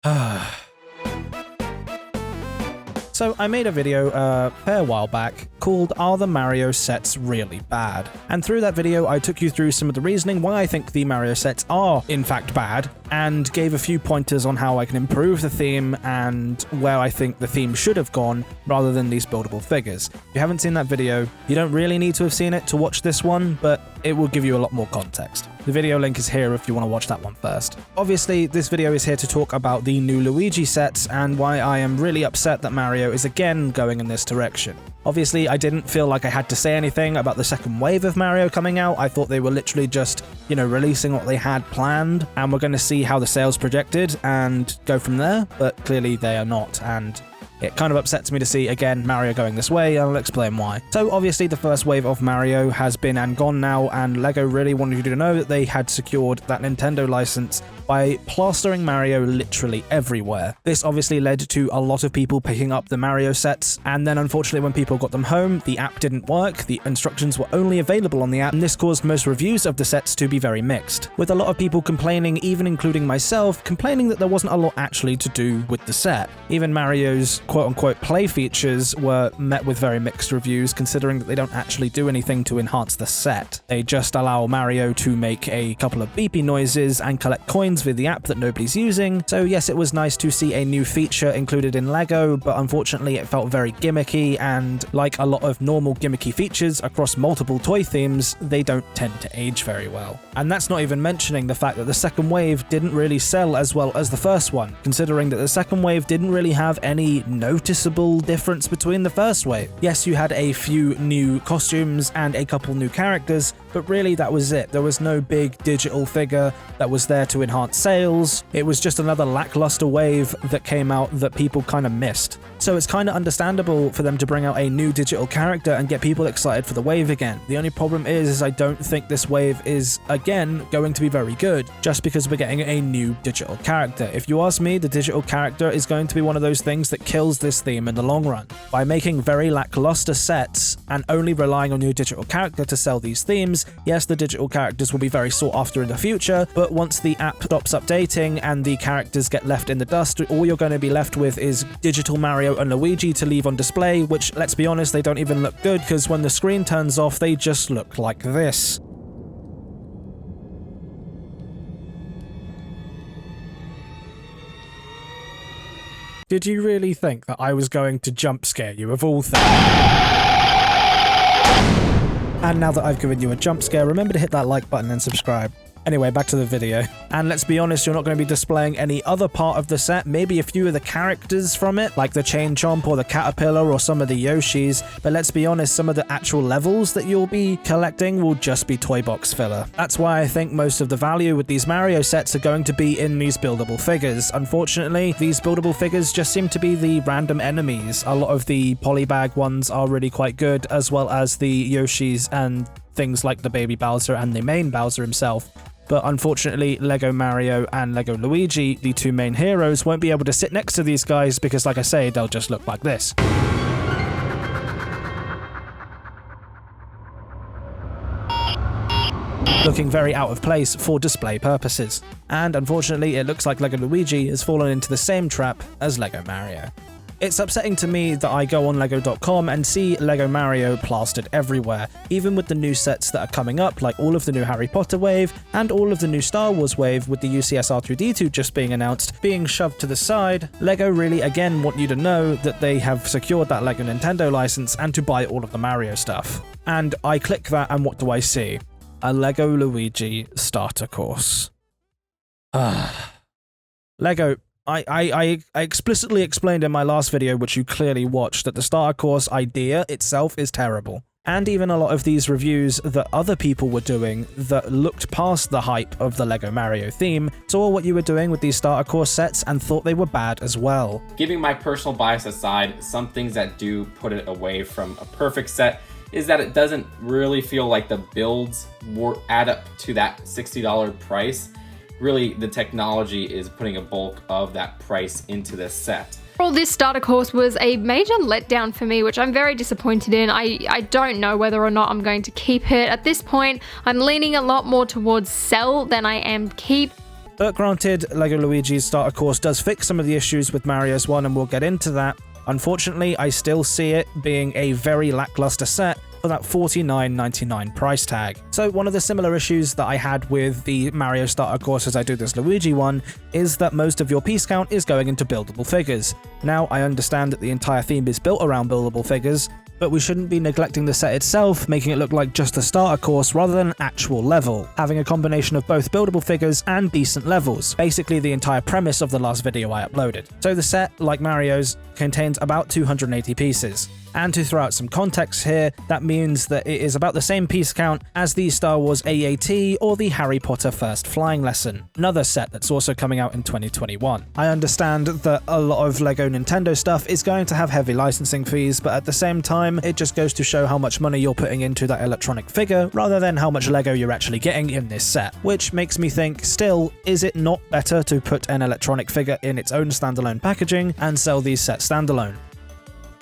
So I made a video a fair while back called Are the Mario Sets Really Bad? And through that video I took you through some of the reasoning why I think the Mario sets are in fact bad, and gave a few pointers on how I can improve the theme and where I think the theme should have gone rather than these buildable figures. If you haven't seen that video, you don't really need to have seen it to watch this one, but it will give you a lot more context. The video link is here if you want to watch that one first. Obviously, this video is here to talk about the new Luigi sets and why I am really upset that Mario is again going in this direction. Obviously, I didn't feel like I had to say anything about the second wave of Mario coming out. I thought they were literally just, releasing what they had planned, and we're going to see how the sales projected and go from there, but clearly they are not, and it kind of upsets me to see, again, Mario going this way, and I'll explain why. So obviously the first wave of Mario has been and gone now, and LEGO really wanted you to know that they had secured that Nintendo license by plastering Mario literally everywhere. This obviously led to a lot of people picking up the Mario sets, and then unfortunately when people got them home, the app didn't work, the instructions were only available on the app, and this caused most reviews of the sets to be very mixed, with a lot of people complaining, even including myself, complaining that there wasn't a lot actually to do with the set. Even Mario's quote-unquote play features were met with very mixed reviews, considering that they don't actually do anything to enhance the set. They just allow Mario to make a couple of beepy noises and collect coins with the app that nobody's using. So yes, it was nice to see a new feature included in LEGO, but unfortunately it felt very gimmicky, and like a lot of normal gimmicky features across multiple toy themes, they don't tend to age very well. And that's not even mentioning the fact that the second wave didn't really sell as well as the first one, considering that the second wave didn't really have any noticeable difference between the first wave. Yes, you had a few new costumes and a couple new characters, but really that was it. There was no big digital figure that was there to enhance sales. It was just another lackluster wave that came out that people kind of missed. So it's kind of understandable for them to bring out a new digital character and get people excited for the wave again. The only problem is I don't think this wave is, again, going to be very good, just because we're getting a new digital character. If you ask me, the digital character is going to be one of those things that kills this theme in the long run. By making very lackluster sets and only relying on your digital character to sell these themes, yes, the digital characters will be very sought after in the future, but once the app stops updating and the characters get left in the dust, all you're going to be left with is digital Mario and Luigi to leave on display, which, let's be honest, they don't even look good, because when the screen turns off, they just look like this. Did you really think that I was going to jump scare you, of all things? And now that I've given you a jump scare, remember to hit that like button and subscribe. Anyway, back to the video. And let's be honest, you're not going to be displaying any other part of the set, maybe a few of the characters from it, like the Chain Chomp or the Caterpillar or some of the Yoshis, but let's be honest, some of the actual levels that you'll be collecting will just be toy box filler. That's why I think most of the value with these Mario sets are going to be in these buildable figures. Unfortunately, these buildable figures just seem to be the random enemies. A lot of the polybag ones are really quite good, as well as the Yoshis and things like the baby Bowser and the main Bowser himself. But unfortunately, LEGO Mario and LEGO Luigi, the two main heroes, won't be able to sit next to these guys because, like I say, they'll just look like this. Looking very out of place for display purposes. And unfortunately, it looks like LEGO Luigi has fallen into the same trap as LEGO Mario. It's upsetting to me that I go on LEGO.com and see LEGO Mario plastered everywhere, even with the new sets that are coming up, like all of the new Harry Potter wave and all of the new Star Wars wave, with the UCS R2-D2 just being announced, being shoved to the side. LEGO really again want you to know that they have secured that LEGO Nintendo license and to buy all of the Mario stuff. And I click that and what do I see? A LEGO Luigi starter course. LEGO, I explicitly explained in my last video, which you clearly watched, that the starter course idea itself is terrible. And even a lot of these reviews that other people were doing that looked past the hype of the LEGO Mario theme, saw what you were doing with these starter course sets and thought they were bad as well. Giving my personal bias aside, some things that do put it away from a perfect set is that it doesn't really feel like the builds add up to that $60 price. Really, the technology is putting a bulk of that price into this set. Well, this starter course was a major letdown for me, which I'm very disappointed in. I don't know whether or not I'm going to keep it. At this point, I'm leaning a lot more towards sell than I am keep. But granted, LEGO Luigi's starter course does fix some of the issues with Mario's one, and we'll get into that. Unfortunately, I still see it being a very lackluster set for that $49.99 price tag. So one of the similar issues that I had with the Mario starter course as I do this Luigi one is that most of your piece count is going into buildable figures. Now, I understand that the entire theme is built around buildable figures, but we shouldn't be neglecting the set itself, making it look like just a starter course rather than an actual level, having a combination of both buildable figures and decent levels, basically the entire premise of the last video I uploaded. So the set, like Mario's, contains about 280 pieces. And to throw out some context here, that means that it is about the same piece count as the Star Wars AAT or the Harry Potter First Flying Lesson, another set that's also coming out in 2021. I understand that a lot of LEGO Nintendo stuff is going to have heavy licensing fees, but at the same time, it just goes to show how much money you're putting into that electronic figure rather than how much LEGO you're actually getting in this set, which makes me think, still, is it not better to put an electronic figure in its own standalone packaging and sell these sets standalone?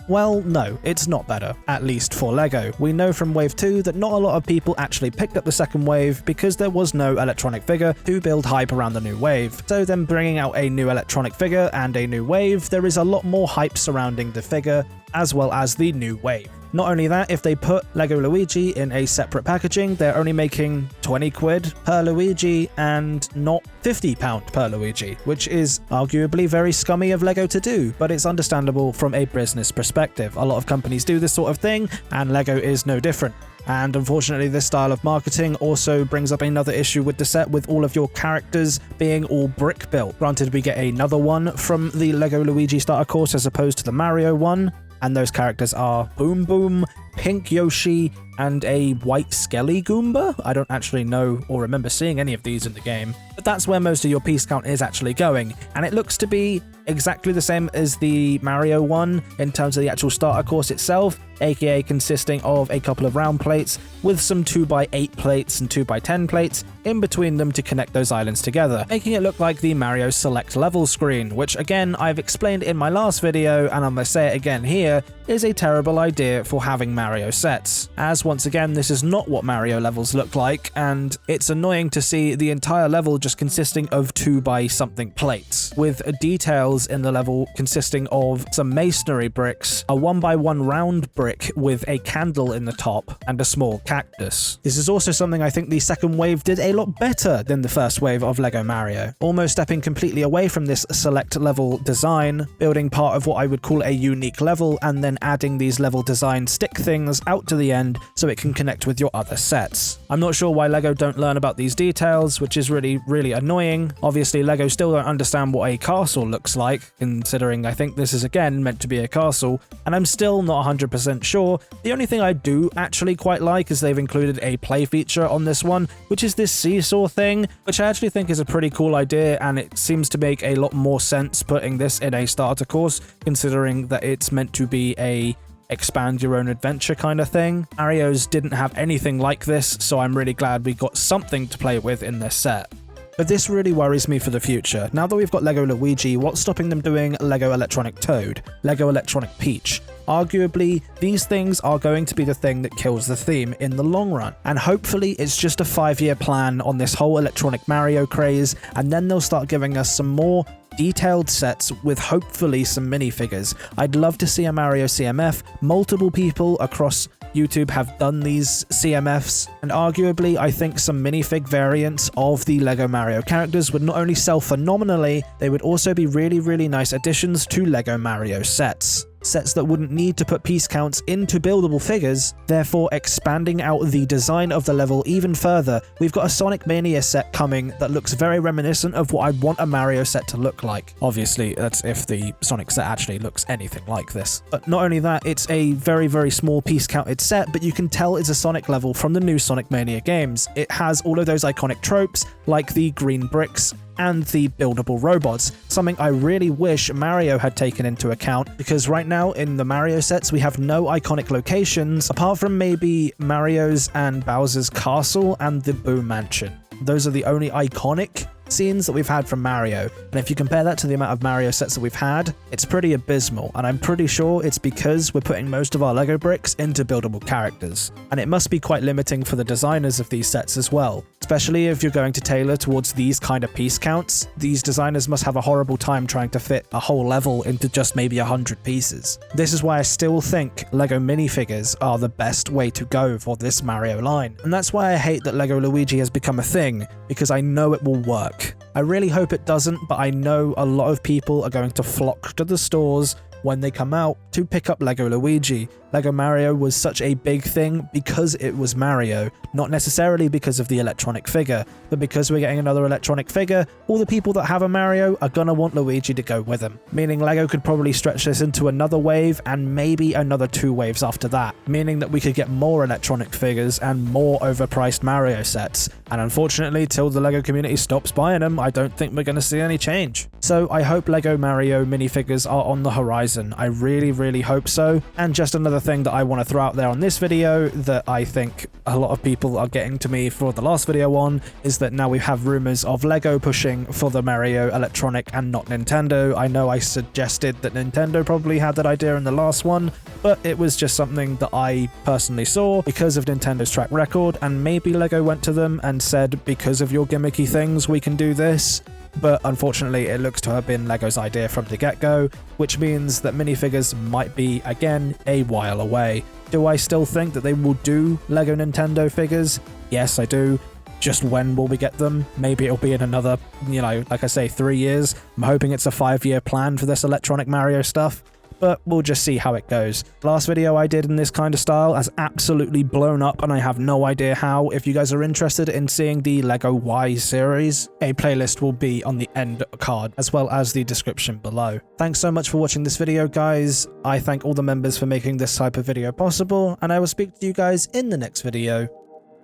Well, no, it's not better, at least for LEGO. We know from Wave 2 that not a lot of people actually picked up the second wave because there was no electronic figure to build hype around the new wave. So then bringing out a new electronic figure and a new wave, there is a lot more hype surrounding the figure as well as the new wave. Not only that, if they put LEGO Luigi in a separate packaging, they're only making 20 quid per Luigi and not £50 per Luigi, which is arguably very scummy of LEGO to do, but it's understandable from a business perspective. A lot of companies do this sort of thing, and LEGO is no different. And unfortunately, this style of marketing also brings up another issue with the set, with all of your characters being all brick built. Granted, we get another one from the LEGO Luigi starter course as opposed to the Mario one, and those characters are Boom Boom, Pink Yoshi, and a white Skelly Goomba? I don't actually know or remember seeing any of these in the game, but that's where most of your piece count is actually going, and it looks to be exactly the same as the Mario one in terms of the actual starter course itself, aka consisting of a couple of round plates with some 2x8 plates and 2x10 plates in between them to connect those islands together, making it look like the Mario Select Level screen, which again I've explained in my last video and I'm going to say it again here, is a terrible idea for having Mario sets, as once again this is not what Mario levels look like, and it's annoying to see the entire level just consisting of 2x something plates, with details in the level consisting of some masonry bricks, a 1x1 round brick with a candle in the top, and a small cactus. This is also something I think the second wave did a lot better than the first wave of LEGO Mario, almost stepping completely away from this select level design, building part of what I would call a unique level, and then adding these level design stick things out to the end so it can connect with your other sets. I'm not sure why LEGO don't learn about these details, which is really annoying. Obviously, LEGO still don't understand what a castle looks like, considering I think this is again meant to be a castle, and I'm still not 100% sure. The only thing I do actually quite like is they've included a play feature on this one, which is this seesaw thing, which I actually think is a pretty cool idea, and it seems to make a lot more sense putting this in a starter course, considering that it's meant to be a expand your own adventure kind of thing. Mario's didn't have anything like this, so I'm really glad we got something to play with in this set. But this really worries me for the future. Now that we've got LEGO Luigi, what's stopping them doing LEGO Electronic Toad, LEGO Electronic Peach? Arguably, these things are going to be the thing that kills the theme in the long run. And hopefully it's just a 5-year plan on this whole electronic Mario craze, and then they'll start giving us some more detailed sets with hopefully some minifigures. I'd love to see a Mario CMF. Multiple people across YouTube have done these CMFs, and arguably I think some minifig variants of the LEGO Mario characters would not only sell phenomenally, they would also be really nice additions to LEGO Mario sets. Sets that wouldn't need to put piece counts into buildable figures, therefore expanding out the design of the level even further. We've got a Sonic Mania set coming that looks very reminiscent of what I'd want a Mario set to look like. Obviously, that's if the Sonic set actually looks anything like this. But not only that, it's a very small piece counted set, but you can tell it's a Sonic level from the new Sonic Mania games. It has all of those iconic tropes, like the green bricks and the buildable robots, something I really wish Mario had taken into account, because right now in the Mario sets we have no iconic locations apart from maybe Mario's and Bowser's castle and the Boo Mansion. Those are the only iconic scenes that we've had from Mario, and if you compare that to the amount of Mario sets that we've had, it's pretty abysmal, and I'm pretty sure it's because we're putting most of our LEGO bricks into buildable characters, and it must be quite limiting for the designers of these sets as well. It's Especially if you're going to tailor towards these kind of piece counts, these designers must have a horrible time trying to fit a whole level into just maybe 100 pieces. This is why I still think LEGO minifigures are the best way to go for this Mario line. And that's why I hate that LEGO Luigi has become a thing, because I know it will work. I really hope it doesn't, but I know a lot of people are going to flock to the stores when they come out to pick up LEGO Luigi. LEGO Mario was such a big thing because it was Mario, not necessarily because of the electronic figure, but because we're getting another electronic figure, all the people that have a Mario are gonna want Luigi to go with them. Meaning LEGO could probably stretch this into another wave and maybe another 2 waves after that, meaning that we could get more electronic figures and more overpriced Mario sets. And unfortunately, till the LEGO community stops buying them, I don't think we're gonna see any change. So I hope LEGO Mario minifigures are on the horizon. I really, really hope so. And just another thing that I want to throw out there on this video that I think a lot of people are getting to me for the last video on is that now we have rumors of LEGO pushing for the Mario electronic and not Nintendo. I know I suggested that Nintendo probably had that idea in the last one, but it was just something that I personally saw because of Nintendo's track record, and maybe LEGO went to them and said, because of your gimmicky things, we can do this. But unfortunately, it looks to have been LEGO's idea from the get-go, which means that minifigures might be, again, a while away. Do I still think that they will do LEGO Nintendo figures? Yes, I do. Just when will we get them? Maybe it'll be in another, like I say, 3 years. I'm hoping it's a 5-year plan for this electronic Mario stuff, but we'll just see how it goes. The last video I did in this kind of style has absolutely blown up, and I have no idea how. If you guys are interested in seeing the LEGO Y series, a playlist will be on the end card, as well as the description below. Thanks so much for watching this video, guys. I thank all the members for making this type of video possible, and I will speak to you guys in the next video.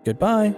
Goodbye.